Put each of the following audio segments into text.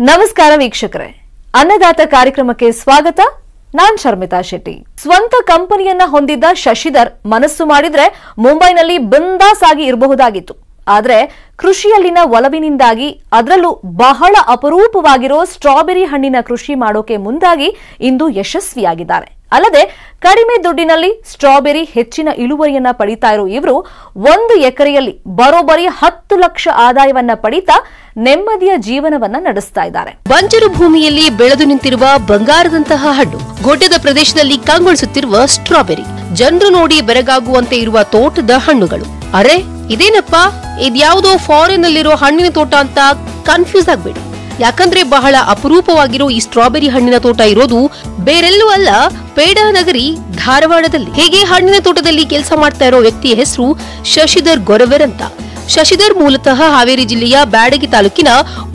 ನಮಸ್ಕಾರ ವೀಕ್ಷಕರೇ, ಅನ್ನದಾತ ಕಾರ್ಯಕ್ರಮಕ್ಕೆ ಸ್ವಾಗತ. ನಾನ್ ಶರ್ಮಿತಾ ಶೆಟ್ಟಿ. ಸ್ವಂತ ಕಂಪನಿಯನ್ನ ಹೊಂದಿದ್ದ ಶಶಿಧರ್ ಮನಸ್ಸು ಮಾಡಿದ್ರೆ ಮುಂಬೈನಲ್ಲಿ ಬಿಂದಾಸ್ ಆಗಿ ಇರಬಹುದಾಗಿತ್ತು. ಆದ್ರೆ ಕೃಷಿಯಲ್ಲಿನ ಒಲವಿನಿಂದಾಗಿ ಅದರಲ್ಲೂ ಬಹಳ ಅಪರೂಪವಾಗಿರೋ ಸ್ಟ್ರಾಬೆರಿ ಹಣ್ಣಿನ ಕೃಷಿ ಮಾಡೋಕೆ ಮುಂದಾಗಿ ಇಂದು ಯಶಸ್ವಿಯಾಗಿದ್ದಾರೆ. ಅಲ್ಲದೆ ಕಡಿಮೆ ದುಡ್ಡಿನಲ್ಲಿ ಸ್ಟ್ರಾಬೆರಿ ಹೆಚ್ಚಿನ ಇಳುವರಿಯನ್ನ ಪಡಿತಾ ಇರೋ ಇವರು 1 ಎಕರೆಯಲ್ಲಿ ಬರೋಬ್ಬರಿ 10 ಲಕ್ಷ ಆದಾಯವನ್ನ ಪಡಿತಾ ನೆಮ್ಮದಿಯ ಜೀವನವನ್ನ ನಡೆಸ್ತಾ ಇದ್ದಾರೆ. ಬಂಜರು ಭೂಮಿಯಲ್ಲಿ ಬೆಳೆದು ನಿಂತಿರುವ ಬಂಗಾರದಂತಹ ಹಣ್ಣು, ಗುಡ್ಡದ ಪ್ರದೇಶದಲ್ಲಿ ಕಂಗೊಳಿಸುತ್ತಿರುವ ಸ್ಟ್ರಾಬೆರಿ, ಜನರು ನೋಡಿ ಬೆರಗಾಗುವಂತೆ ಇರುವ ತೋಟದ ಹಣ್ಣುಗಳು. ಅರೆ ಇದೇನಪ್ಪ, ಇದ್ಯಾವುದೋ ಫಾರಿನ್ ನಲ್ಲಿರೋ ಹಣ್ಣಿನ ತೋಟ ಅಂತ ಕನ್ಫ್ಯೂಸ್ ಆಗ್ಬೇಡಿ. ಯಾಕಂದ್ರೆ ಬಹಳ ಅಪರೂಪವಾಗಿರೋ ಈ ಸ್ಟ್ರಾಬೆರಿ ಹಣ್ಣಿನ ತೋಟ ಇರೋದು ಬೇರೆಲ್ಲೂ ಅಲ್ಲ, ಪೇಡಾನಗರಿ ಧಾರವಾಡದಲ್ಲಿ. ಹೇಗೆ ಹಣ್ಣಿನ ತೋಟದಲ್ಲಿ ಕೆಲಸ ಮಾಡ್ತಾ ಇರೋ ವ್ಯಕ್ತಿಯ ಹೆಸರು ಶಶಿಧರ್ ಗೊರವೆರ್ ಅಂತ. ಶಶಿಧರ್ ಮೂಲತಃ ಹಾವೇರಿ ಜಿಲ್ಲೆಯ ಬ್ಯಾಡಗಿ ತಾಲೂಕಿನ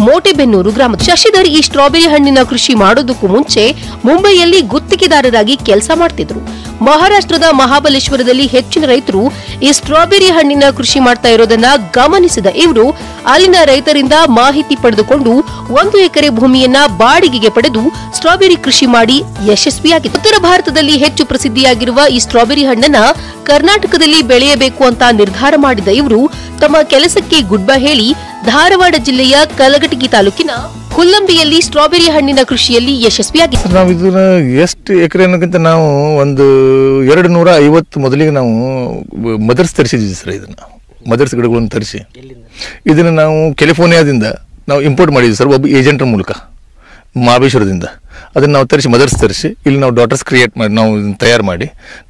ಮೋಟೆಬೆನ್ನೂರು ಗ್ರಾಮದ. ಶಶಿಧರ್ ಈ ಸ್ಟ್ರಾಬೆರಿ ಹಣ್ಣಿನ ಕೃಷಿ ಮಾಡೋದಕ್ಕೂ ಮುಂಚೆ ಮುಂಬೈಯಲ್ಲಿ ಗುತ್ತಿಗೆದಾರರಾಗಿ ಕೆಲಸ ಮಾಡ್ತಿದ್ರು. ಮಹಾರಾಷ್ಟ್ರದ ಮಹಾಬಲೇಶ್ವರದಲ್ಲಿ ಹೆಚ್ಚಿನ ರೈತರು ಈ ಸ್ಟ್ರಾಬೆರಿ ಹಣ್ಣಿನ ಕೃಷಿ ಮಾಡ್ತಾ ಇರೋದನ್ನ ಗಮನಿಸಿದ ಇವರು ಅಲ್ಲಿನ ರೈತರಿಂದ ಮಾಹಿತಿ ಪಡೆದುಕೊಂಡು 1 ಎಕರೆ ಭೂಮಿಯನ್ನ ಬಾಡಿಗೆಗೆ ಪಡೆದು ಸ್ಟ್ರಾಬೆರಿ ಕೃಷಿ ಮಾಡಿ ಯಶಸ್ವಿಯಾಗಿದೆ. ಉತ್ತರ ಭಾರತದಲ್ಲಿ ಹೆಚ್ಚು ಪ್ರಸಿದ್ಧಿಯಾಗಿರುವ ಈ ಸ್ಟ್ರಾಬೆರಿ ಹಣ್ಣನ್ನ ಕರ್ನಾಟಕದಲ್ಲಿ ಬೆಳೆಯಬೇಕು ಅಂತ ನಿರ್ಧಾರ ಮಾಡಿದ ಇವರು ತಮ್ಮ ಕೆಲಸಕ್ಕೆ ಗುಡ್ ಬೈ ಹೇಳಿ ಧಾರವಾಡ ಜಿಲ್ಲೆಯ ಕಲಘಟಗಿ ತಾಲೂಕಿನ ಹುಲ್ಲಂಬಿಯಲ್ಲಿ ಸ್ಟ್ರಾಬೆರಿ ಹಣ್ಣಿನ ಕೃಷಿಯಲ್ಲಿ ಯಶಸ್ವಿಯಾಗಿದೆ. ನಾವು ಇದನ್ನ ಎಷ್ಟು ಎಕರೆ ಅನ್ನೋಕ್ಕಿಂತ ನಾವು ಒಂದು 250 ಮೊದಲಿಗೆ ನಾವು ಮದರ್ಸ್ ತರಿಸಿದ್ವಿ ಸರ್. ಇದನ್ನ ಮದರ್ಸ್ ಗಿಡಗಳನ್ನು ತರಿಸಿ ಇದನ್ನ ನಾವು ಕ್ಯಾಲಿಫೋರ್ನಿಯಾದಿಂದ ನಾವು ಇಂಪೋರ್ಟ್ ಮಾಡಿದ್ವಿ ಸರ್, ಒಬ್ಬ ಏಜೆಂಟ್ರ ಮೂಲಕ ಮಹಾಬಲೇಶ್ವರದಿಂದ. ಅದನ್ನು ನಾವು ತರಿಸಿ ಇಲ್ಲಿ ನಾವು ಡಾಟರ್ಸ್ ಕ್ರಿಯೇಟ್ ಮಾಡಿ ನಾವು ತಯಾರು ಮಾಡಿ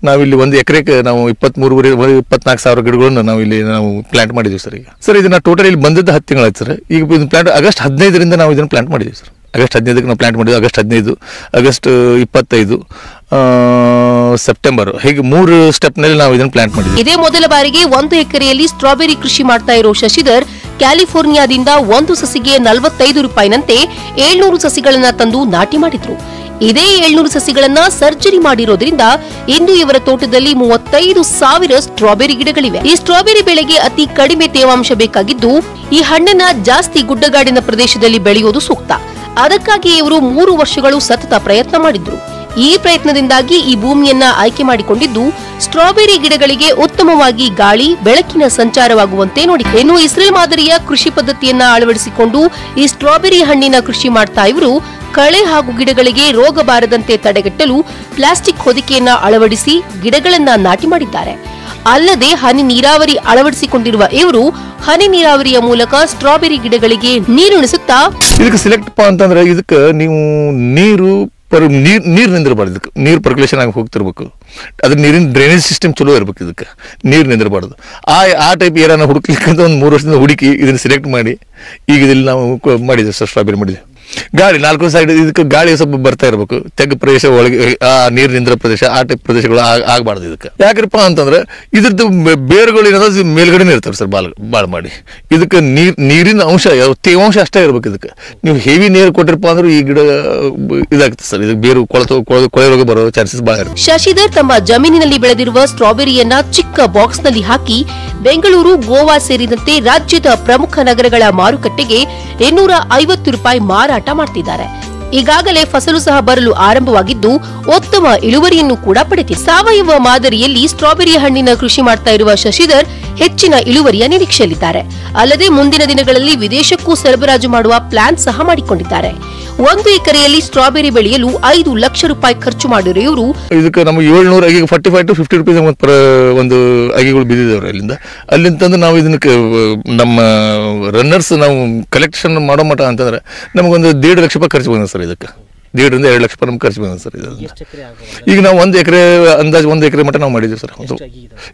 ನಾವಿಲ್ಲಿ 1 ಎಕರೆಗೆ ನಾವು 24 ಸಾವಿರ ಗಿಡಗಳನ್ನು ನಾವು ಪ್ಲಾಂಟ್ ಮಾಡಿದ್ವಿ ಸರ್. ಈಗ ಸರ್ ಇದನ್ನ ಟೋಟಲ್ ಇಲ್ಲಿ ಬಂದದ್ದು 10 ತಿಂಗಳಾಯ್ತು ಸರ್. ಈಗ ಇದು ಪ್ಲಾಂಟ್ ಆಗಸ್ಟ್ 15ರಿಂದ ನಾವು ಇದನ್ನು ಪ್ಲಾಂಟ್ ಮಾಡಿದ್ವಿ ಸರ್. ಆಗಸ್ಟ್ 15ಕ್ಕೆ ನಾವು ಪ್ಲಾಂಟ್ ಮಾಡಿದ್ವಿ. ಆಗಸ್ಟ್ 15, ಆಗಸ್ಟ್ 25, ಸೆಪ್ಟೆಂಬರ್, ಹೀಗೆ 3 ಸ್ಟೆಪ್ನಲ್ಲಿ ನಾವು ಇದನ್ನು ಪ್ಲಾಂಟ್ ಮಾಡಿದ್ವಿ. ಇದೇ ಮೊದಲ ಬಾರಿಗೆ 1 ಎಕರೆಯಲ್ಲಿ ಸ್ಟ್ರಾಬೆರಿ ಕೃಷಿ ಮಾಡ್ತಾ ಇರೋ ಶಶಿಧರ್ ಕ್ಯಾಲಿಫೋರ್ನಿಯಾದಿಂದ 1 ಸಸಿಗೆ 45 ರೂಪಾಯಿನಂತೆ 700 ಸಸಿಗಳನ್ನ ತಂದು ನಾಟಿ ಮಾಡಿದ್ರು. ಇದೇ 700 ಸಸಿಗಳನ್ನ ಸರ್ಜರಿ ಮಾಡಿರೋದ್ರಿಂದ ಇಂದು ಇವರ ತೋಟದಲ್ಲಿ 35,000 ಸ್ಟ್ರಾಬೆರಿ ಗಿಡಗಳಿವೆ. ಈ ಸ್ಟ್ರಾಬೆರಿ ಬೆಳೆಗೆ ಅತಿ ಕಡಿಮೆ ತೇವಾಂಶ ಬೇಕಾಗಿದ್ದು ಈ ಹಣ್ಣನ್ನ ಜಾಸ್ತಿ ಗುಡ್ಡಗಾಡಿನ ಪ್ರದೇಶದಲ್ಲಿ ಬೆಳೆಯೋದು ಸೂಕ್ತ. ಅದಕ್ಕಾಗಿ ಇವರು 3 ವರ್ಷಗಳು ಸತತ ಪ್ರಯತ್ನ ಮಾಡಿದ್ರು. ಈ ಪ್ರಯತ್ನದಿಂದಾಗಿ ಈ ಭೂಮಿಯನ್ನ ಆಯ್ಕೆ ಮಾಡಿಕೊಂಡಿದ್ದು ಸ್ಟ್ರಾಬೆರಿ ಗಿಡಗಳಿಗೆ ಉತ್ತಮವಾಗಿ ಗಾಳಿ, ಬೆಳಕಿನ ಸಂಚಾರವಾಗುವಂತೆ ನೋಡಿ. ಇನ್ನು ಇಸ್ರೇಲ್ ಮಾದರಿಯ ಕೃಷಿ ಪದ್ಧತಿಯನ್ನ ಅಳವಡಿಸಿಕೊಂಡು ಈ ಸ್ಟ್ರಾಬೆರಿ ಹಣ್ಣಿನ ಕೃಷಿ ಮಾಡ್ತಾ ಇವರು ಕಳೆ ಹಾಗೂ ಗಿಡಗಳಿಗೆ ರೋಗ ಬಾರದಂತೆ ತಡೆಗಟ್ಟಲು ಪ್ಲಾಸ್ಟಿಕ್ ಹೊದಿಕೆಯನ್ನ ಅಳವಡಿಸಿ ಗಿಡಗಳನ್ನ ನಾಟಿ ಮಾಡಿದ್ದಾರೆ. ಅಲ್ಲದೆ ಹನಿ ನೀರಾವರಿ ಅಳವಡಿಸಿಕೊಂಡಿರುವ ಇವರು ಹನಿ ನೀರಾವರಿಯ ಮೂಲಕ ಸ್ಟ್ರಾಬೆರಿ ಗಿಡಗಳಿಗೆ ನೀರುಣಿಸುತ್ತಾ ಇದಕ್ಕೆ ಸೆಲೆಕ್ಟ್ ಅಂತಂದ್ರೆ ಇದಕ್ಕೆ ನೀವು ನೀರು ನಿಂದಿರಬಾರ್ದು. ಇದಕ್ಕೆ ನೀರು ಪರ್ಕ್ಯುಲೇಷನ್ ಆಗಿ ಹೋಗ್ತಿರ್ಬೇಕು. ಅದ್ರ ನೀರಿನ ಡ್ರೈನೇಜ್ ಸಿಸ್ಟಮ್ ಚಲೋ ಇರ್ಬೇಕು. ಇದಕ್ಕೆ ನೀರು ನಿಂದಿರಬಾರ್ದು. ಆ ಟೈಪ್ ಏರಾನ ಹುಡುಕ್ಲಿಕ್ಕೆ ಅಂತ ಒಂದು 3 ವರ್ಷದಿಂದ ಹುಡುಕಿ ಇದನ್ನ ಸೆಲೆಕ್ಟ್ ಮಾಡಿ ಈಗ ಇಲ್ಲಿ ನಾವು ಮಾಡಿದ್ವಿ ಸರ್. ಸ್ಟ್ರಾಬೆರಿ ಮಾಡಿದ್ವಿ. ಗಾಳಿ 4 ಸೈಡ್ ಇದಕ್ಕೆ ಗಾಳಿ ಸ್ವಲ್ಪ ಬರ್ತಾ ಇರಬೇಕು. ತೆಗ್ಗ ಪ್ರದೇಶ ಒಳಗೆ ಆ ನೀರು ನಿಂದಿರೋ ಪ್ರದೇಶ ಆ ಟೈಪ್ ಪ್ರದೇಶಗಳು ಆಗಬಾರ್ದು. ಇದಕ್ಕೆ ಯಾಕಪ್ಪ ಅಂತಂದ್ರೆ ಇದ್ರದ್ದು ಬೇರುಗಳು ಏನಾದ್ರು ಮೇಲ್ಗಡೆನೇ ಇರ್ತಾರೆ ಸರ್. ಬಾಳ ಮಾಡಿ ಇದಕ್ಕೆ ನೀರಿನ ಅಂಶ ತೇವಾಂಶ ಅಷ್ಟೇ ಇರ್ಬೇಕು. ಇದಕ್ಕೆ ನೀವು ಹೆವಿ ನೀರು ಕೊಟ್ಟಿರಪ್ಪ ಅಂದ್ರೆ ಈ ಗಿಡ ಇದಾಗುತ್ತೆ ಸರ್. ಇದಕ್ಕೆ ಬೇರು ಕೊಳೆ ರೋಗ ಬರೋ ಚಾನ್ಸಸ್ ಬಹಳ ಇರುತ್ತೆ. ಶಶಿಧರ್ ತಮ್ಮ ಜಮೀನಿನಲ್ಲಿ ಬೆಳೆದಿರುವ ಸ್ಟ್ರಾಬೆರಿಯನ್ನ ಚಿಕ್ಕ ಬಾಕ್ಸ್ ನಲ್ಲಿ ಹಾಕಿ ಬೆಂಗಳೂರು, ಗೋವಾ ಸೇರಿದಂತೆ ರಾಜ್ಯದ ಪ್ರಮುಖ ನಗರಗಳ ಮಾರುಕಟ್ಟೆಗೆ 250 ರೂಪಾಯಿ ಮಾರಾಟ ಮಾಡ್ತಿದ್ದಾರೆ. ಈಗಾಗಲೇ ಫಸಲು ಸಹ ಬರಲು ಆರಂಭವಾಗಿದ್ದು ಉತ್ತಮ ಇಳುವರಿಯನ್ನು ಕೂಡ ಪಡೆದಿದೆ. ಸಾವಯವ ಮಾದರಿಯಲ್ಲಿ ಸ್ಟ್ರಾಬೆರಿ ಹಣ್ಣಿನ ಕೃಷಿ ಮಾಡ್ತಾ ಇರುವ ಶಶಿಧರ್ ಹೆಚ್ಚಿನ ಇಳುವರಿಯ ನಿರೀಕ್ಷೆಯಲ್ಲಿದ್ದಾರೆ. ಅಲ್ಲದೆ ಮುಂದಿನ ದಿನಗಳಲ್ಲಿ ವಿದೇಶಕ್ಕೂ ಸರಬರಾಜು ಮಾಡುವ ಪ್ಲಾನ್ ಸಹ ಮಾಡಿಕೊಂಡಿದ್ದಾರೆ. 1 ಎಕರೆಯಲ್ಲಿ ಸ್ಟ್ರಾಬೆರಿ ಬೆಳೆಯಲು 5 ಲಕ್ಷ ರೂಪಾಯಿ ಖರ್ಚು ಮಾಡಿರೋ ಇವರು ಇದಕ್ಕೆ ನಮ್ಮ 700 ಅಗಿಗೆ 45 to 50 ರೂಪಾಯಿ ಒಂದು ಅಗಿಗಳು ಬಿದ್ದಿದ್ದೇವ್ರಿ. ಅಲ್ಲಿಂದ ನಾವು ಇದಕ್ಕೆ ನಮ್ಮ ರನ್ನರ್ಸ್ ನಾವು ಕಲೆಕ್ಷನ್ ಮಾಡೋ ಮಟ್ಟ ಅಂತಂದ್ರೆ ನಮಗೊಂದು 1.5 ಲಕ್ಷ ರೂಪಾಯಿ ಖರ್ಚು ಬಂದಿದೆ ಸರ್. ಇದಕ್ಕೆ 1.5 ರಿಂದ 2 ಲಕ್ಷ ರೂಪಾಯಿ ನಮ್ಗೆ ಖರ್ಚು ಬಂದಿದೆ ಸರ್. ಈಗ ನಾವು 1 ಎಕರೆ ಅಂದಾಜು 1 ಎಕರೆ ಮಟ್ಟ ನಾವು ಮಾಡಿದ್ದೀವಿ ಸರ್.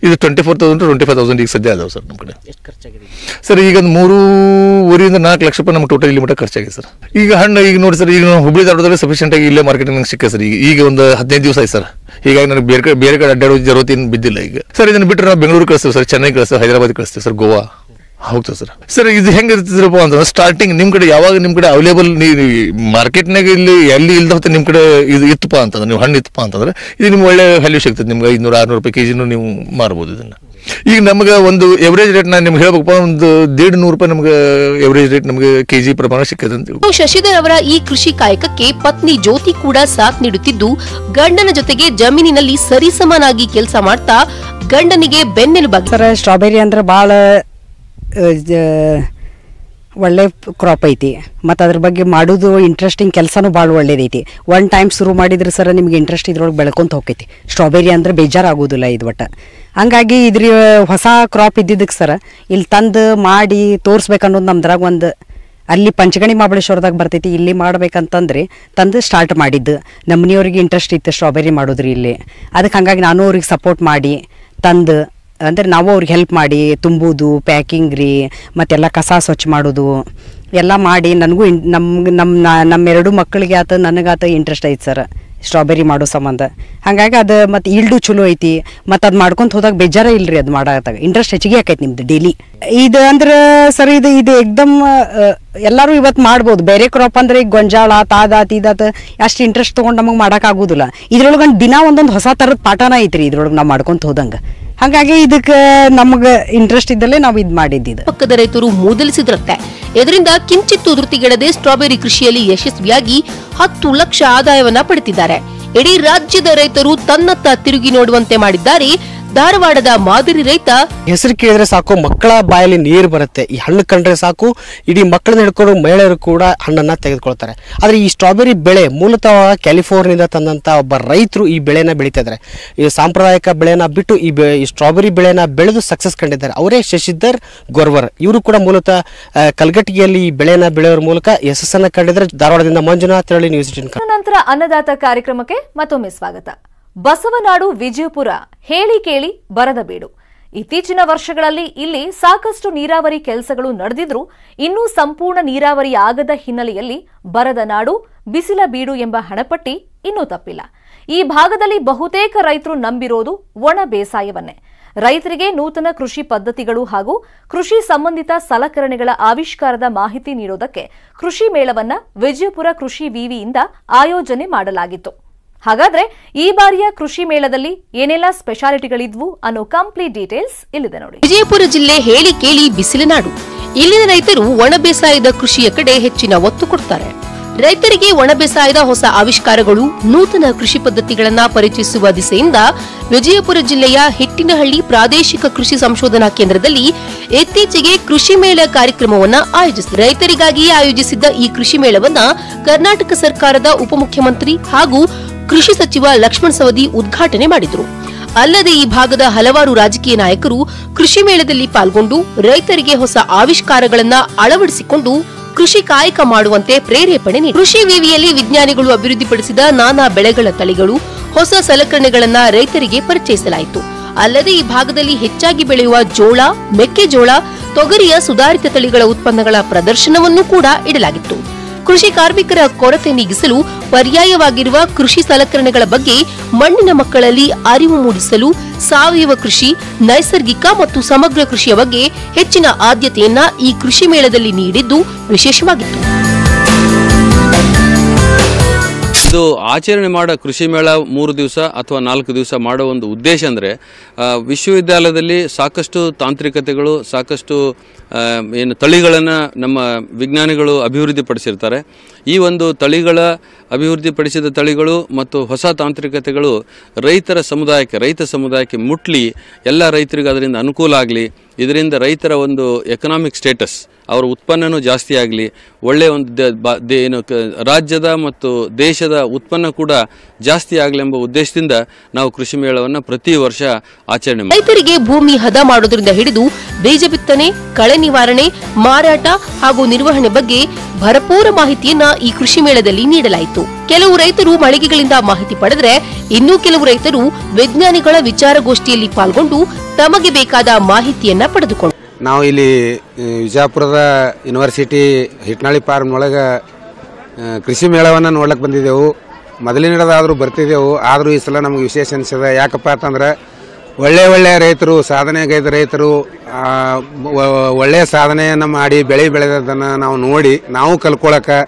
ಇದು 24,000 to 25,000 ಈಗ ಸದ್ಯ ಅದಾವೆ ಸರ್ ನಮ್ಮ ಕಡೆ ಸರ್. ಈಗ 3.5 ರಿಂದ 4 ಲಕ್ಷ ರೂಪಾಯಿ ನಮ್ಗೆ ಟೋಟಲ್ ಇಲ್ಲಿ ಮಟ್ಟ ಖರ್ಚಾಗಿದೆ ಸರ್. ಈಗ ಹಣ್ಣು ಈಗ ನೋಡಿ ಸರ್, ಈಗ ನಾವು ಹುಬ್ಬಳ್ಳಿ ಧಾರವಾಡದಲ್ಲಿ ಸಫಿಷಿಯಂಟ್ ಆಗಿ ಇಲ್ಲೇ ಮಾರ್ಕೆಟ್ ನಂಗೆ ಸಿಕ್ಕ ಸರ್. ಈಗ ಒಂದು 15 ದಿವಸ ಆಯ್ತು ಸರ್. ಹೀಗಾಗಿ ನನಗೆ ಬೇರೆ ಕಡೆ ಅಡ್ಡಾಡೋ ಜರೂರತಿ ಏನು ಬಿದ್ದಿಲ್ಲ. ಈಗ ಸರ್ ಇದನ್ನು ಬಿಟ್ಟರೆ ನಾವು ಬೆಂಗಳೂರು ಕಳಿಸ್ತೀವಿ ಸರ್, ಚೆನ್ನೈ ಕಳಿಸ್ತೀವಿ, ಹೈದರಾಬಾದ್ ಕಳಿಸ್ತೀವಿ ಸರ್, ಗೋವಾ ಹೋಗ್ತದೆ ಸರ್. ಸರ್ ಇದು ಹೆಂಗೆ ಇರ್ತಿದ್ರಪ್ಪ ಅಂತಂದ್ರೆ ಸ್ಟಾರ್ಟಿಂಗ್ ನಿಮ್ಮ ಕಡೆ ಯಾವಾಗ ನಿಮ್ಮ ಕಡೆ ಅವೈಲೇಬಲ್ ಮಾರ್ಕೆಟ್ನಾಗ ಇಲ್ಲಿ ಎಲ್ಲಿ ಇಲ್ದ ಹೊತ್ತು ನಿಮ್ಮ ಕಡೆ ಇದು ಇತ್ತಪ್ಪ ಅಂತಂದ್ರೆ, ನೀವು ಹಣ್ಣು ಇತ್ತಪ್ಪ ಅಂತಂದ್ರೆ ಇದು ನಿಮ್ಗೆ ಒಳ್ಳೆ ವ್ಯಾಲ್ಯೂ ಸಿಗ್ತದೆ. ನಿಮ್ಗೆ 500-600 ರೂಪಾಯಿ ಕೆಜಿನೂ ನೀವು ಮಾರ್ಬೋದು ಇದನ್ನು. ಈಗ ನಮ್ಗೆ ಒಂದು ಎವರೇಜ್ ರೇಟ್ ನಾನು ನಿಮ್ಗೆ ಹೇಳ್ಬೇಕಪ್ಪ, ಒಂದು 150 ರೂಪಾಯಿ ನಮ್ಗೆ ಎವರೇಜ್ ರೇಟ್ ನಮ್ಗೆ ಕೆಜಿ ಪ್ರಮಾಣ ಸಿಕ್ಕದ ಅಂತ. ಶಶಿಧರ್ ಅವರ ಈ ಕೃಷಿ ಕಾಯಕಕ್ಕೆ ಪತ್ನಿ ಜ್ಯೋತಿ ಕೂಡ ಸಾಥ್ ನೀಡುತ್ತಿದ್ದು, ಗಂಡನ ಜೊತೆಗೆ ಜಮೀನಿನಲ್ಲಿ ಸರಿಸಮನಾಗಿ ಕೆಲಸ ಮಾಡ್ತಾ ಗಂಡನಿಗೆ ಬೆನ್ನೆಲುಬಾಗಿ. ಸ್ಟ್ರಾಬೆರಿ ಅಂದ್ರೆ ಭಾಳ ಒಳ್ಳೆ ಕ್ರಾಪ್ ಐತಿ, ಮತ್ತು ಅದ್ರ ಬಗ್ಗೆ ಮಾಡೋದು ಇಂಟ್ರೆಸ್ಟಿಂಗ್ ಕೆಲಸನೂ ಭಾಳ ಒಳ್ಳೇದೈತಿ. ಒನ್ ಟೈಮ್ ಶುರು ಮಾಡಿದ್ರೆ ಸರ್ ನಿಮ್ಗೆ ಇಂಟ್ರೆಸ್ಟ್ ಇದ್ರೊಳಗೆ ಬೆಳ್ಕೊಂತ ಹೋಗ್ತೈತಿ. ಸ್ಟ್ರಾಬೆರಿ ಅಂದ್ರೆ ಬೇಜಾರಾಗೋದಿಲ್ಲ ಇದು ಒಟ್ಟು. ಹಂಗಾಗಿ ಇದ್ರ ಹೊಸ ಕ್ರಾಪ್ ಇದ್ದಿದ್ದಕ್ಕೆ ಸರ್ ಇಲ್ಲಿ ತಂದು ಮಾಡಿ ತೋರಿಸ್ಬೇಕನ್ನೋದು ನಮ್ದ್ರಾಗ ಒಂದು ಅಲ್ಲಿ ಪಂಚಗಣಿ ಮಹಾಬಳೇಶ್ವರದಾಗ ಬರ್ತೈತಿ, ಇಲ್ಲಿ ಮಾಡ್ಬೇಕಂತಂದ್ರೆ ತಂದು ಸ್ಟಾರ್ಟ್ ಮಾಡಿದ್ದು. ನಮ್ಮ ಮನೆಯವ್ರಿಗೆ ಇಂಟ್ರೆಸ್ಟ್ ಇತ್ತು ಸ್ಟ್ರಾಬೆರಿ ಮಾಡೋದ್ರಿ ಇಲ್ಲಿ. ಅದಕ್ಕೆ ಹಂಗಾಗಿ ನಾನು ಅವ್ರಿಗೆ ಸಪೋರ್ಟ್ ಮಾಡಿ ತಂದು, ಅಂದರೆ ನಾವು ಅವ್ರಿಗೆ ಹೆಲ್ಪ್ ಮಾಡಿ ತುಂಬುದು, ಪ್ಯಾಕಿಂಗ್ ರೀ, ಮತ್ತೆಲ್ಲ ಕಸ ಸ್ವಚ್ಛ ಮಾಡೋದು ಎಲ್ಲ ಮಾಡಿ ನನಗೂ ನಮ್ಮ 2 ಮಕ್ಕಳಿಗೆ ಆತ ನನಗಾತ ಇಂಟ್ರೆಸ್ಟ್ ಐತಿ ಸರ್ ಸ್ಟ್ರಾಬೆರಿ ಮಾಡೋ ಸಂಬಂಧ. ಹಾಗಾಗಿ ಅದು ಮತ್ತು ಈಲ್ಡು ಚಲೋ ಐತಿ, ಮತ್ತು ಅದು ಮಾಡ್ಕೊಂತ ಹೋದಾಗ ಬೇಜಾರ ಇಲ್ರಿ, ಅದು ಮಾಡಾಗ ಇಂಟ್ರೆಸ್ಟ್ ಹೆಚ್ಚಿಗೆ ಆಕೈತಿ ನಿಮ್ದು ಡೈಲಿ. ಇದು ಅಂದ್ರೆ ಸರ್ ಇದು ಎಕ್ದಮ್ ಎಲ್ಲರೂ ಇವತ್ತು ಮಾಡ್ಬೋದು. ಬೇರೆ ಕ್ರಾಪ್ ಅಂದ್ರೆ ಈಗ ಗೊಂಜಾಳ ತೀದಾತ ಅಷ್ಟು ಇಂಟ್ರೆಸ್ಟ್ ತೊಗೊಂಡು ನಮಗೆ ಮಾಡೋಕ್ಕಾಗೋದಿಲ್ಲ. ಇದ್ರೊಳಗೆ ದಿನ ಒಂದೊಂದು ಹೊಸ ಥರದ ಪಾಠನ ಐತ್ರಿ ಇದ್ರೊಳಗೆ ನಾವು ಮಾಡ್ಕೊಂತ ಹೋದಂಗೆ. ಹಾಗಾಗಿ ಇದಕ್ಕೆ ನಮಗೆ ಇಂಟ್ರೆಸ್ಟ್ ಇದ್ದಲ್ಲೇ ನಾವು ಇದು ಮಾಡಿದ್ದು. ಪಕ್ಕದ ರೈತರು ಮೂದಲಿಸಿದ್ರಂತೆ. ಇದರಿಂದ ಕಿಂಚಿತ್ತು ಧೃತಿಗೆಡದೆ ಸ್ಟ್ರಾಬೆರಿ ಕೃಷಿಯಲ್ಲಿ ಯಶಸ್ವಿಯಾಗಿ 10 ಲಕ್ಷ ಆದಾಯವನ್ನ ಪಡೆದಿದ್ದಾರೆ. ಇಡೀ ರಾಜ್ಯದ ರೈತರು ತನ್ನತ್ತ ತಿರುಗಿ ನೋಡುವಂತೆ ಮಾಡಿದ್ದಾರೆ ಧಾರವಾಡದ ಮಾದರಿ ರೈತ. ಹೆಸರು ಕೇಳಿದ್ರೆ ಸಾಕು ಮಕ್ಕಳ ಬಾಯಲ್ಲಿ ನೀರು ಬರುತ್ತೆ. ಈ ಹಣ್ಣು ಕಂಡ್ರೆ ಸಾಕು ಇಡೀ ಮಕ್ಕಳನ್ನ ಹಿಡ್ಕೊಂಡು ಮಹಿಳೆಯರು ಕೂಡ ಹಣ್ಣನ್ನ ತೆಗೆದುಕೊಳ್ತಾರೆ. ಆದ್ರೆ ಈ ಸ್ಟ್ರಾಬೆರಿ ಬೆಳೆ ಮೂಲತಃ ಕ್ಯಾಲಿಫೋರ್ನಿಯಾದಿಂದ ತಂದಂತ ಒಬ್ಬ ರೈತರು ಈ ಬೆಳೆನ ಬೆಳೀತಾ ಇದ್ದಾರೆ. ಈ ಸಾಂಪ್ರದಾಯಿಕ ಬೆಳೆನ ಬಿಟ್ಟು ಈ ಸ್ಟ್ರಾಬೆರಿ ಬೆಳೆನ ಬೆಳೆದು ಸಕ್ಸಸ್ ಕಂಡಿದ್ದಾರೆ. ಅವರೇ ಶಶಿಧರ್ ಗೊರ್ವರ್. ಇವರು ಕೂಡ ಮೂಲತಃ ಕಲ್ಗಟ್ಟಿಗೆಯಲ್ಲಿ ಈ ಬೆಳೆನ ಬೆಳೆಯೋರ ಮೂಲಕ ಯಶಸ್ಸನ್ನ ಕಂಡಿದ್ದಾರೆ. ಧಾರವಾಡದಿಂದ ಮಂಜುನಾಥ್ ಹೇಳಿ ನ್ಯೂಸ್ 18. ನಂತರ ಅನ್ನದಾತ ಕಾರ್ಯಕ್ರಮಕ್ಕೆ ಮತ್ತೊಮ್ಮೆ ಸ್ವಾಗತ. ಬಸವನಾಡು ವಿಜಯಪುರ ಹೇಳಿ ಕೇಳಿ ಬರದ ಬೀಡು. ಇತ್ತೀಚಿನ ವರ್ಷಗಳಲ್ಲಿ ಇಲ್ಲಿ ಸಾಕಷ್ಟು ನೀರಾವರಿ ಕೆಲಸಗಳು ನಡೆದಿದ್ರೂ ಇನ್ನೂ ಸಂಪೂರ್ಣ ನೀರಾವರಿ ಆಗದ ಹಿನ್ನೆಲೆಯಲ್ಲಿ ಬರದ ನಾಡು, ಬಿಸಿಲ ಬೀಡು ಎಂಬ ಹಣಪಟ್ಟಿ ಇನ್ನೂ ತಪ್ಪಿಲ್ಲ. ಈ ಭಾಗದಲ್ಲಿ ಬಹುತೇಕ ರೈತರು ನಂಬಿರೋದು ಒಣ ಬೇಸಾಯವನ್ನೇ. ರೈತರಿಗೆ ನೂತನ ಕೃಷಿ ಪದ್ಧತಿಗಳು ಹಾಗೂ ಕೃಷಿ ಸಂಬಂಧಿತ ಸಲಕರಣೆಗಳ ಆವಿಷ್ಕಾರದ ಮಾಹಿತಿ ನೀಡೋದಕ್ಕೆ ಕೃಷಿ ಮೇಳವನ್ನ ವಿಜಯಪುರ ಕೃಷಿ ವಿವಿಯಿಂದ ಆಯೋಜನೆ ಮಾಡಲಾಗಿತ್ತು. ಹಾಗಾದ್ರೆ ಈ ಬಾರಿಯ ಕೃಷಿ ಮೇಳದಲ್ಲಿ ಏನೆಲ್ಲ ಸ್ಪೆಷಾಲಿಟಿಗಳಿದ್ವು ಅನ್ನೋ ಕಂಪ್ಲೀಟ್ ಡೀಟೇಲ್ಸ್ ಇಲ್ಲಿದೆ ನೋಡಿ. ವಿಜಯಪುರ ಜಿಲ್ಲೆ ಹೇಳಿ ಕೇಳಿ ಬಿಸಿಲ ನಾಡು. ಇಲ್ಲಿನ ರೈತರು ಒಣ ಬೇಸಾಯದ ಕೃಷಿಯ ಕಡೆ ಹೆಚ್ಚಿನ ಒತ್ತು ಕೊಡ್ತಾರೆ. ರೈತರಿಗೆ ಒಣ ಬೇಸಾಯದ ಹೊಸ ಆವಿಷ್ಕಾರಗಳು, ನೂತನ ಕೃಷಿ ಪದ್ಧತಿಗಳನ್ನ ಪರಿಚಯಿಸುವ ದಿಸೆಯಿಂದ ವಿಜಯಪುರ ಜಿಲ್ಲೆಯ ಹಿಟ್ಟಿನಹಳ್ಳಿ ಪ್ರಾದೇಶಿಕ ಕೃಷಿ ಸಂಶೋಧನಾ ಕೇಂದ್ರದಲ್ಲಿ ಇತ್ತೀಚೆಗೆ ಕೃಷಿ ಮೇಳ ಕಾರ್ಯಕ್ರಮವನ್ನು ರೈತರಿಗಾಗಿ ಆಯೋಜಿಸಿದ್ದ ಈ ಕೃಷಿ ಮೇಳವನ್ನ ಕರ್ನಾಟಕ ಸರ್ಕಾರದ ಉಪಮುಖ್ಯಮಂತ್ರಿ ಹಾಗೂ ಕೃಷಿ ಸಚಿವ ಲಕ್ಷ್ಮಣ ಸವದಿ ಉದ್ಘಾಟನೆ ಮಾಡಿದರು. ಅಲ್ಲದೆ ಈ ಭಾಗದ ಹಲವಾರು ರಾಜಕೀಯ ನಾಯಕರು ಕೃಷಿ ಮೇಳದಲ್ಲಿ ಪಾಲ್ಗೊಂಡು ರೈತರಿಗೆ ಹೊಸ ಆವಿಷ್ಕಾರಗಳನ್ನ ಅಳವಡಿಸಿಕೊಂಡು ಕೃಷಿ ಕಾಯಕ ಮಾಡುವಂತೆ ಪ್ರೇರೇಪಣೆ ನೀಡಿ ಕೃಷಿ ವಿವಿಯಲ್ಲಿ ವಿಜ್ಞಾನಿಗಳು ಅಭಿವೃದ್ಧಿಪಡಿಸಿದ ನಾನಾ ಬೆಳೆಗಳ ತಳಿಗಳು, ಹೊಸ ಸಲಕರಣೆಗಳನ್ನ ರೈತರಿಗೆ ಪರಿಚಯಿಸಲಾಯಿತು. ಅಲ್ಲದೆ ಈ ಭಾಗದಲ್ಲಿ ಹೆಚ್ಚಾಗಿ ಬೆಳೆಯುವ ಜೋಳ, ಮೆಕ್ಕೆಜೋಳ, ತೊಗರಿಯ ಸುಧಾರಿತ ತಳಿಗಳ ಉತ್ಪನ್ನಗಳ ಪ್ರದರ್ಶನವನ್ನು ಕೂಡ ಇಡಲಾಗಿತ್ತು. ಕೃಷಿ ಕಾರ್ಮಿಕರ ಕೊರತೆ ನೀಗಿಸಲು ಪರ್ಯಾಯವಾಗಿರುವ ಕೃಷಿ ಸಲಕರಣೆಗಳ ಬಗ್ಗೆ ಮಣ್ಣಿನ ಮಕ್ಕಳಲ್ಲಿ ಅರಿವು ಮೂಡಿಸಲು ಸಾವಯವ ಕೃಷಿ, ನೈಸರ್ಗಿಕ ಮತ್ತು ಸಮಗ್ರ ಕೃಷಿಯ ಬಗ್ಗೆ ಹೆಚ್ಚಿನ ಆದ್ಯತೆಯನ್ನ ಈ ಕೃಷಿ ಮೇಳದಲ್ಲಿ ನೀಡಿದ್ದು ವಿಶೇಷವಾಗಿತ್ತು. ಇದು ಆಚರಣೆ ಮಾಡೋ ಕೃಷಿ ಮೇಳ 3 ದಿವಸ ಅಥವಾ 4 ದಿವಸ ಮಾಡೋ ಒಂದು ಉದ್ದೇಶ ಅಂದರೆ ವಿಶ್ವವಿದ್ಯಾಲಯದಲ್ಲಿ ಸಾಕಷ್ಟು ತಾಂತ್ರಿಕತೆಗಳು, ಸಾಕಷ್ಟು ಏನು ತಳಿಗಳನ್ನು ನಮ್ಮ ವಿಜ್ಞಾನಿಗಳು ಅಭಿವೃದ್ಧಿಪಡಿಸಿರ್ತಾರೆ. ಈ ಒಂದು ತಳಿಗಳ ಅಭಿವೃದ್ಧಿಪಡಿಸಿದ ತಳಿಗಳು ಮತ್ತು ಹೊಸ ತಾಂತ್ರಿಕತೆಗಳು ರೈತ ಸಮುದಾಯಕ್ಕೆ ಮುಟ್ಲಿ, ಎಲ್ಲ ರೈತರಿಗೆ ಅದರಿಂದ ಅನುಕೂಲ ಆಗಲಿ, ಇದರಿಂದ ರೈತರ ಒಂದು ಎಕನಾಮಿಕ್ ಸ್ಟೇಟಸ್, ಅವರ ಉತ್ಪನ್ನನೂ ಜಾಸ್ತಿ ಆಗಲಿ, ಒಳ್ಳೆಯ ಒಂದು ಏನು ರಾಜ್ಯದ ಮತ್ತು ದೇಶದ ಉತ್ಪನ್ನ ಕೂಡ ಜಾಸ್ತಿ ಆಗಲಿ ಎಂಬ ಉದ್ದೇಶದಿಂದ ನಾವು ಕೃಷಿ ಮೇಳವನ್ನು ಪ್ರತಿ ವರ್ಷ ಆಚರಣೆ ಮಾಡ್ತೀವಿ. ರೈತರಿಗೆ ಭೂಮಿ ಹದ ಮಾಡೋದ್ರಿಂದ ಹಿಡಿದು ಬೀಜ ಬಿತ್ತನೆ, ಕಳೆ ನಿವಾರಣೆ, ಮಾರಾಟ ಹಾಗೂ ನಿರ್ವಹಣೆ ಬಗ್ಗೆ ಭರಪೂರ ಮಾಹಿತಿಯನ್ನ ಈ ಕೃಷಿ ಮೇಳದಲ್ಲಿ ನೀಡಲಾಯಿತು. ಕೆಲವು ರೈತರು ಮಳಿಗೆಗಳಿಂದ ಮಾಹಿತಿ ಪಡೆದರೆ, ಇನ್ನೂ ಕೆಲವು ರೈತರು ವಿಜ್ಞಾನಿಗಳ ವಿಚಾರಗೋಷ್ಠಿಯಲ್ಲಿ ಪಾಲ್ಗೊಂಡು ತಮಗೆ ಬೇಕಾದ ಮಾಹಿತಿಯನ್ನ ಪಡೆದುಕೊಂಡರು. ನಾವು ಇಲ್ಲಿ ವಿಜಯಪುರದ ಯೂನಿವರ್ಸಿಟಿ ಹಿಟ್ನಾಳಿ ಫಾರ್ಮ್ನೊಳಗೆ ಕೃಷಿ ಮೇಳವನ್ನು ನೋಡ್ಲಿಕ್ಕೆ ಬಂದಿದ್ದೆವು. ಮೊದಲಿನದಾದರೂ ಬರ್ತಿದ್ದೆವು, ಆದರೂ ಈ ಸಲ ನಮಗೆ ವಿಶೇಷ ಅನಿಸಿದೆ. ಯಾಕಪ್ಪ ಅಂತಂದ್ರೆ ಒಳ್ಳೆಯ ರೈತರು, ಸಾಧನೆಗೈದ ರೈತರು ಒಳ್ಳೆಯ ಸಾಧನೆಯನ್ನು ಮಾಡಿ ಬೆಳೆದದನ್ನು ನಾವು ನೋಡಿ ನಾವು ಕಲ್ಕೊಳ್ಳೋಕೆ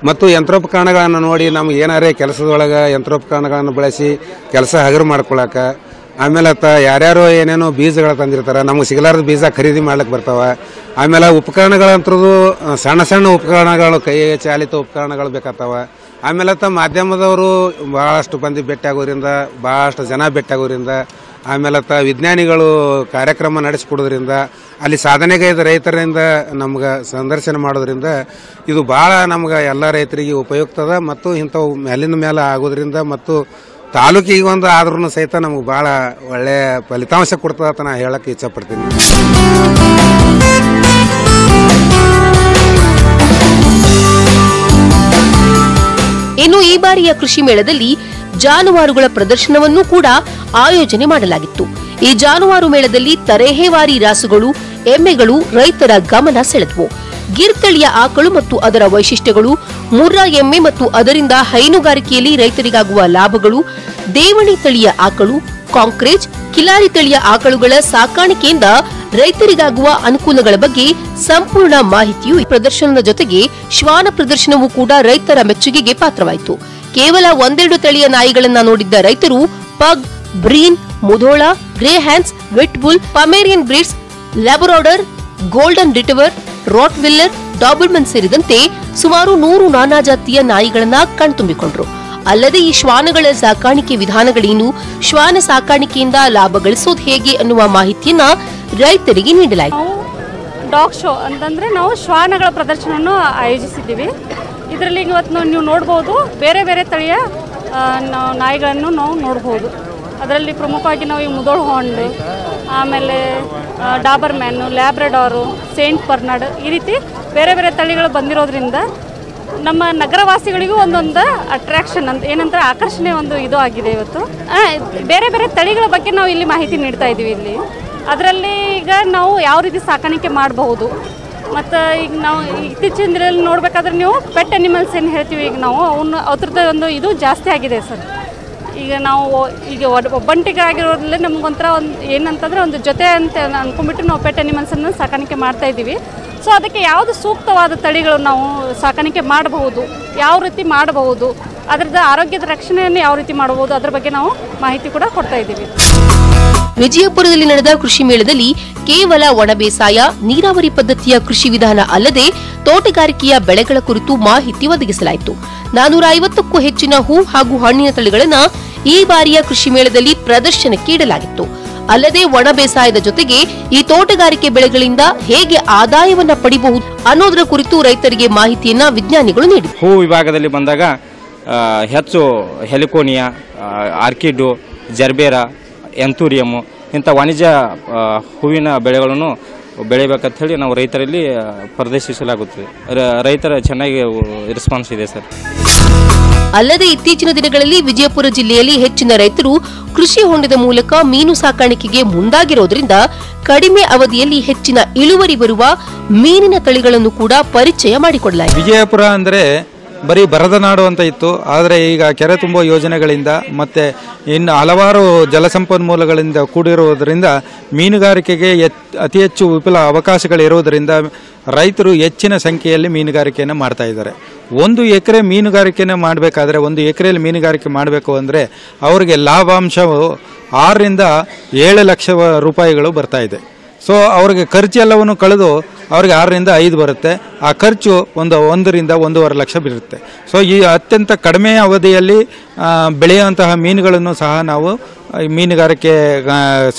ಮತ್ತು ಯಂತ್ರೋಪಕರಣಗಳನ್ನು ನೋಡಿ ನಮ್ಗೆ ಏನಾರೇ ಕೆಲಸದೊಳಗೆ ಯಂತ್ರೋಪಕರಣಗಳನ್ನು ಬಳಸಿ ಕೆಲಸ ಹಗರು ಮಾಡ್ಕೊಳ್ಳೋಕೆ ಆಮೇಲೆ ಯಾರ್ಯಾರು ಏನೇನೋ ಬೀಜಗಳು ತಂದಿರ್ತಾರೆ, ನಮಗೆ ಸಿಗಲಾರದ ಬೀಜ ಖರೀದಿ ಮಾಡ್ಲಿಕ್ಕೆ ಬರ್ತಾವ. ಆಮೇಲೆ ಉಪಕರಣಗಳಂತರದು ಸಣ್ಣ ಸಣ್ಣ ಉಪಕರಣಗಳು, ಕೈ ಚಾಲಿತ ಉಪಕರಣಗಳು ಬೇಕಾಗ್ತಾವ. ಆಮೇಲೆ ಮಾಧ್ಯಮದವರು ಭಾಳಷ್ಟು ಮಂದಿ ಭೇಟಿಯಾಗೋದ್ರಿಂದ, ಭಾಳಷ್ಟು ಜನ ಭೇಟಿಯಾಗೋದ್ರಿಂದ, ಆಮೇಲೆ ವಿಜ್ಞಾನಿಗಳು ಕಾರ್ಯಕ್ರಮ ನಡೆಸಿಕೊಡೋದ್ರಿಂದ, ಅಲ್ಲಿ ಸಾಧನೆಗೈದ ರೈತರಿಂದ ನಮ್ಗೆ ಸಂದರ್ಶನ ಮಾಡೋದ್ರಿಂದ ಇದು ಭಾಳ ನಮ್ಗೆ ಎಲ್ಲ ರೈತರಿಗೆ ಉಪಯುಕ್ತದ. ಮತ್ತು ಇಂಥವು ಮೇಲಿನ ಮೇಲೆ ಆಗೋದ್ರಿಂದ ಮತ್ತು ತಾಲೂಕಿಗೆ ಒಂದು ಆದ್ರೂ ಸಹಿತ ನಮ್ಗೆ ಭಾಳ ಒಳ್ಳೆಯ ಫಲಿತಾಂಶ ಕೊಡ್ತದ ಅಂತ ನಾನು ಹೇಳಕ್ಕೆ ಇಚ್ಛಪಡ್ತೀನಿ. ಇನ್ನು ಈ ಬಾರಿಯ ಕೃಷಿ ಮೇಳದಲ್ಲಿ ಜಾನುವಾರುಗಳ ಪ್ರದರ್ಶನವನ್ನೂ ಕೂಡ ಆಯೋಜನೆ ಮಾಡಲಾಗಿತ್ತು. ಈ ಜಾನುವಾರು ಮೇಳದಲ್ಲಿ ತರೇಹೇವಾರಿ ರಾಸುಗಳು, ಎಮ್ಮೆಗಳು ರೈತರ ಗಮನ ಸೆಳೆದವು. ಗಿರ್ ತಳಿಯ ಆಕಳು ಮತ್ತು ಅದರ ವೈಶಿಷ್ಟ್ಯಗಳು, ಮುರ್ರಾ ಎಮ್ಮೆ ಮತ್ತು ಅದರಿಂದ ಹೈನುಗಾರಿಕೆಯಲ್ಲಿ ರೈತರಿಗಾಗುವ ಲಾಭಗಳು, ದೇವಣಿ ತಳಿಯ ಆಕಳು, ಕಾಂಕ್ರೇಜ್, ಕಿಲಾರಿ ತಳಿಯ ಆಕಳುಗಳ ಸಾಕಾಣಿಕೆಯಿಂದ ರೈತರಿಗಾಗುವ ಅನುಕೂಲಗಳ ಬಗ್ಗೆ ಸಂಪೂರ್ಣ ಮಾಹಿತಿಯು ಪ್ರದರ್ಶನದ ಜೊತೆಗೆ ಶ್ವಾನ ಪ್ರದರ್ಶನವೂ ಕೂಡ ರೈತರ ಮೆಚ್ಚುಗೆಗೆ ಪಾತ್ರವಾಯಿತು. ಕೇವಲ ಒಂದೆರಡು ತಳಿಯ ನಾಯಿಗಳನ್ನ ನೋಡಿದ್ದ ರೈತರು ಪಗ್, ಬ್ರೀನ್, Mudhol, greyhounds, pitbull, Pomeranian breeds, Labrador, golden retriever, Rottweiler, Doberman ಸೇರಿದಂತೆ ಸುಮಾರು 100 ನಾನಾ ಜಾತಿಯ ನಾಯಿಗಳನ್ನ ಕಣ್ತುಂಬಿಕೊಂಡ್ರು. ಅಲ್ಲದೆ ಈ ಶ್ವಾನಗಳ ಸಾಕಾಣಿಕೆ ವಿಧಾನಗಳೇನು, ಶ್ವಾನ ಸಾಕಾಣಿಕೆಯಿಂದ ಲಾಭ ಗಳಿಸೋದು ಹೇಗೆ ಅನ್ನುವ ಮಾಹಿತಿಯನ್ನ ರೈತರಿಗೆ ನೀಡಲಾಯಿತು. ಡಾಗ್ ಶೋ ಅಂತಂದ್ರೆ ನಾವು ಶ್ವಾನಗಳ ಪ್ರದರ್ಶನವನ್ನು ಆಯೋಜಿಸಿದ್ದೀವಿ. ಇದರಲ್ಲಿ ಇವತ್ತು ನೀವು ನೋಡ್ಬೋದು, ಬೇರೆ ಬೇರೆ ತಳಿಯ ನಾಯಿಗಳನ್ನು ನಾವು ನೋಡ್ಬೋದು. ಅದರಲ್ಲಿ ಪ್ರಮುಖವಾಗಿ ನಾವು ಈ ಮುದೋಳ್ ಹಾಂಡ್, ಆಮೇಲೆ ಡಾಬರ್ ಮ್ಯಾನು, ಲ್ಯಾಬ್ರಡಾರು, ಸೇಂಟ್ ಬರ್ನಾರ್ಡ್, ಈ ರೀತಿ ಬೇರೆ ಬೇರೆ ತಳಿಗಳು ಬಂದಿರೋದ್ರಿಂದ ನಮ್ಮ ನಗರವಾಸಿಗಳಿಗೂ ಒಂದೊಂದು ಅಟ್ರಾಕ್ಷನ್ ಅಂತ ಏನಂತಾರೆ ಆಕರ್ಷಣೆ ಒಂದು ಇದು ಆಗಿದೆ. ಇವತ್ತು ಬೇರೆ ಬೇರೆ ತಳಿಗಳ ಬಗ್ಗೆ ನಾವು ಇಲ್ಲಿ ಮಾಹಿತಿ ನೀಡ್ತಾ ಇದ್ದೀವಿ. ಇಲ್ಲಿ ಅದರಲ್ಲಿ ಈಗ ನಾವು ಯಾವ ರೀತಿ ಸಾಕಾಣಿಕೆ ಮಾಡಬಹುದು, ಮತ್ತು ಈಗ ನಾವು ಇತ್ತೀಚಿನ ದಿನದಲ್ಲಿ ನೋಡಬೇಕಾದ್ರೆ ನೀವು ಪೆಟ್ ಅನಿಮಲ್ಸ್ ಏನು ಹೇಳ್ತೀವಿ, ಈಗ ನಾವು ಅದ್ರದ್ದು ಒಂದು ಇದು ಜಾಸ್ತಿ ಆಗಿದೆ ಸರ್. ಈಗ ನಾವು ಈಗ ಒಬ್ಬಂಟಿಗಾಗಿರೋದ್ರಲ್ಲಿ ನಮಗೊಂಥರ ಒಂದು ಏನಂತಂದರೆ ಒಂದು ಜೊತೆ ಅಂತ ಅಂದ್ಕೊಂಡ್ಬಿಟ್ಟು ನಾವು ಪೆಟ್ ಅನಿಮಲ್ಸನ್ನು ಸಾಕಾಣಿಕೆ ಮಾಡ್ತಾ ಇದ್ದೀವಿ. ಸೊ ಅದಕ್ಕೆ ಯಾವುದು ಸೂಕ್ತವಾದ ತಳಿಗಳು ನಾವು ಸಾಕಾಣಿಕೆ ಮಾಡಬಹುದು, ಯಾವ ರೀತಿ ಮಾಡಬಹುದು, ಅದರದ್ದು ಆರೋಗ್ಯದ ರಕ್ಷಣೆಯನ್ನು ಯಾವ ರೀತಿ ಮಾಡಬಹುದು, ಅದರ ಬಗ್ಗೆ ನಾವು ಮಾಹಿತಿ ಕೂಡ ಕೊಡ್ತಾ ಇದ್ದೀವಿ. ವಿಜಯಪುರದಲ್ಲಿ ನಡೆದ ಕೃಷಿ ಮೇಳದಲ್ಲಿ ಕೇವಲ ಒಣ ಬೇಸಾಯ, ನೀರಾವರಿ ಪದ್ಧತಿಯ ಕೃಷಿ ವಿಧಾನ ಅಲ್ಲದೆ ತೋಟಗಾರಿಕೆಯ ಬೆಳೆಗಳ ಕುರಿತು ಮಾಹಿತಿ ಒದಗಿಸಲಾಯಿತು. 450ಕ್ಕೂ ಹೆಚ್ಚಿನ ಹೂ ಹಾಗೂ ಹಣ್ಣಿನ ತಳಿಗಳನ್ನು ಈ ಬಾರಿಯ ಕೃಷಿ ಮೇಳದಲ್ಲಿ ಪ್ರದರ್ಶನಕ್ಕೆ ಇಡಲಾಗಿತ್ತು. ಅಲ್ಲದೆ ಒಣ ಬೇಸಾಯದ ಜೊತೆಗೆ ಈ ತೋಟಗಾರಿಕೆ ಬೆಳೆಗಳಿಂದ ಹೇಗೆ ಆದಾಯವನ್ನ ಪಡಿಬಹುದು ಅನ್ನೋದರ ಕುರಿತು ರೈತರಿಗೆ ಮಾಹಿತಿಯನ್ನ ವಿಜ್ಞಾನಿಗಳು ನೀಡಿದರು. ಹೂ ವಿಭಾಗದಲ್ಲಿ ಬಂದಾಗ ಹೆಚ್ಚು ಹೆಲಿಕೋನಿಯಾ, ಆರ್ಕಿಡ್, ಜರ್ಬೇರಾ, ಎಂತೂರಿಯಮ್ ಇಂಥ ವಾಣಿಜ್ಯ ಹೂವಿನ ಬೆಳೆಗಳನ್ನು ಬೆಳಿಬೇಕಂತ ಹೇಳಿ ನಾವು ರೈತರಲ್ಲಿ ಪ್ರದರ್ಶಿಸಲಾಗುತ್ತದೆ. ರೈತರ ಚೆನ್ನಾಗಿ ರೆಸ್ಪಾನ್ಸ್ ಇದೆ ಸರ್. ಅಲ್ಲದೆ ಇತ್ತೀಚಿನ ದಿನಗಳಲ್ಲಿ ವಿಜಯಪುರ ಜಿಲ್ಲೆಯಲ್ಲಿ ಹೆಚ್ಚಿನ ರೈತರು ಕೃಷಿ ಹೊಂಡದ ಮೂಲಕ ಮೀನು ಸಾಕಾಣಿಕೆಗೆ ಮುಂದಾಗಿರೋದ್ರಿಂದ ಕಡಿಮೆ ಅವಧಿಯಲ್ಲಿ ಹೆಚ್ಚಿನ ಇಳುವರಿ ಬರುವ ಮೀನಿನ ತಳಿಗಳನ್ನು ಕೂಡ ಪರಿಚಯ ಮಾಡಿಕೊಡಲಾಗಿದೆ. ವಿಜಯಪುರ ಅಂದರೆ ಬರೀ ಬರದ ನಾಡು ಅಂತ ಇತ್ತು, ಆದರೆ ಈಗ ಕೆರೆ ತುಂಬುವ ಯೋಜನೆಗಳಿಂದ ಮತ್ತು ಇನ್ನು ಹಲವಾರು ಜಲಸಂಪನ್ಮೂಲಗಳಿಂದ ಕೂಡಿರುವುದರಿಂದ ಮೀನುಗಾರಿಕೆಗೆ ಅತಿ ಹೆಚ್ಚು ವಿಪುಲ ಅವಕಾಶಗಳಿರುವುದರಿಂದ ರೈತರು ಹೆಚ್ಚಿನ ಸಂಖ್ಯೆಯಲ್ಲಿ ಮೀನುಗಾರಿಕೆಯನ್ನು ಮಾಡ್ತಾ ಇದ್ದಾರೆ. 1 ಎಕರೆ ಮೀನುಗಾರಿಕೆಯನ್ನು ಮಾಡಬೇಕಾದ್ರೆ, 1 ಎಕರೆಯಲ್ಲಿ ಮೀನುಗಾರಿಕೆ ಮಾಡಬೇಕು ಅಂದರೆ ಅವರಿಗೆ ಲಾಭಾಂಶವು 6 ರಿಂದ 7 ಲಕ್ಷ ರೂಪಾಯಿಗಳು ಬರ್ತಾ ಇದೆ. ಸೊ ಅವ್ರಿಗೆ ಖರ್ಚೆಲ್ಲವನ್ನು ಕಳೆದು ಅವ್ರಿಗೆ 6 ರಿಂದ 5 ಬರುತ್ತೆ. ಆ ಖರ್ಚು 1 ರಿಂದ 1.5 ಲಕ್ಷ ಬರುತ್ತೆ. ಸೊ ಈ ಅತ್ಯಂತ ಕಡಿಮೆ ಅವಧಿಯಲ್ಲಿ ಬೆಳೆಯುವಂತಹ ಮೀನುಗಳನ್ನು ಸಹ ನಾವು ಮೀನುಗಾರಿಕೆ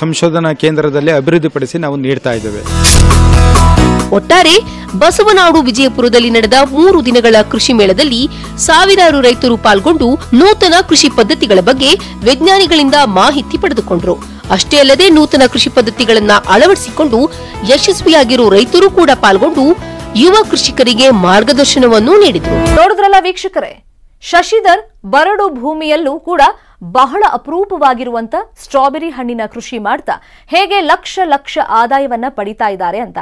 ಸಂಶೋಧನಾ ಕೇಂದ್ರದಲ್ಲಿ ಅಭಿವೃದ್ಧಿಪಡಿಸಿ ನಾವು ನೀಡ್ತಾ ಇದ್ದೇವೆ. ಒಟ್ಟಾರೆ ಬಸವನಾಡು ವಿಜಯಪುರದಲ್ಲಿ ನಡೆದ 3 ದಿನಗಳ ಕೃಷಿ ಮೇಳದಲ್ಲಿ ಸಾವಿರಾರು ರೈತರು ಪಾಲ್ಗೊಂಡು ನೂತನ ಕೃಷಿ ಪದ್ಧತಿಗಳ ಬಗ್ಗೆ ವಿಜ್ಞಾನಿಗಳಿಂದ ಮಾಹಿತಿ ಪಡೆದುಕೊಂಡರು. ಅಷ್ಟೇ ಅಲ್ಲದೆ ನೂತನ ಕೃಷಿ ಪದ್ಧತಿಗಳನ್ನು ಅಳವಡಿಸಿಕೊಂಡು ಯಶಸ್ವಿಯಾಗಿರುವ ರೈತರು ಕೂಡ ಪಾಲ್ಗೊಂಡು ಯುವ ಕೃಷಿಕರಿಗೆ ಮಾರ್ಗದರ್ಶನವನ್ನು ನೀಡಿದರು. ನೋಡಿದ್ರಲ್ಲ ವೀಕ್ಷಕರೇ, ಶಶಿಧರ್ ಬರಡು ಭೂಮಿಯಲ್ಲೂ ಕೂಡ ಬಹಳ ಅಪರೂಪವಾಗಿರುವಂತ ಸ್ಟ್ರಾಬೆರಿ ಹಣ್ಣಿನ ಕೃಷಿ ಮಾಡ್ತಾ ಹೇಗೆ ಲಕ್ಷ ಆದಾಯವನ್ನ ಪಡಿತಾ ಇದ್ದಾರೆ ಅಂತ.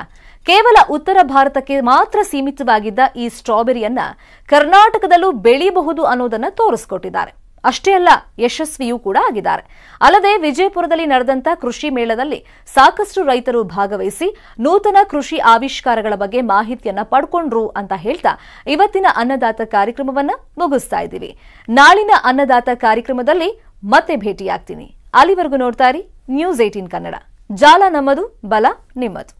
ಕೇವಲ ಉತ್ತರ ಭಾರತಕ್ಕೆ ಮಾತ್ರ ಸೀಮಿತವಾಗಿದ್ದ ಈ ಸ್ಟ್ರಾಬೆರಿಯನ್ನ ಕರ್ನಾಟಕದಲ್ಲೂ ಬೆಳೆಯಬಹುದು ಅನ್ನೋದನ್ನ ತೋರಿಸಿಕೊಟ್ಟಿದ್ದಾರೆ. ಅಷ್ಟೇ ಅಲ್ಲ, ಯಶಸ್ವಿಯೂ ಕೂಡ ಆಗಿದ್ದಾರೆ. ಅಲ್ಲದೆ ವಿಜಯಪುರದಲ್ಲಿ ನಡೆದಂತ ಕೃಷಿ ಮೇಳದಲ್ಲಿ ಸಾಕಷ್ಟು ರೈತರು ಭಾಗವಹಿಸಿ ನೂತನ ಕೃಷಿ ಆವಿಷ್ಕಾರಗಳ ಬಗ್ಗೆ ಮಾಹಿತಿಯನ್ನ ಪಡ್ಕೊಂಡ್ರು ಅಂತ ಹೇಳ್ತಾ ಇವತ್ತಿನ ಅನ್ನದಾತ ಕಾರ್ಯಕ್ರಮವನ್ನ ಮುಗಿಸ್ತಾ ಇದ್ದೀವಿ. ನಾಳಿನ ಅನ್ನದಾತ ಕಾರ್ಯಕ್ರಮದಲ್ಲಿ ಮತ್ತೆ ಭೇಟಿಯಾಗ್ತೀನಿ. ಅಲ್ಲಿವರೆಗೂ ನೋಡ್ತಾ ಇರಿ ನ್ಯೂಸ್ 18 ಕನ್ನಡ. ಜಾಲ ನಮ್ಮದು, ಬಲ ನಿಮ್ಮದು.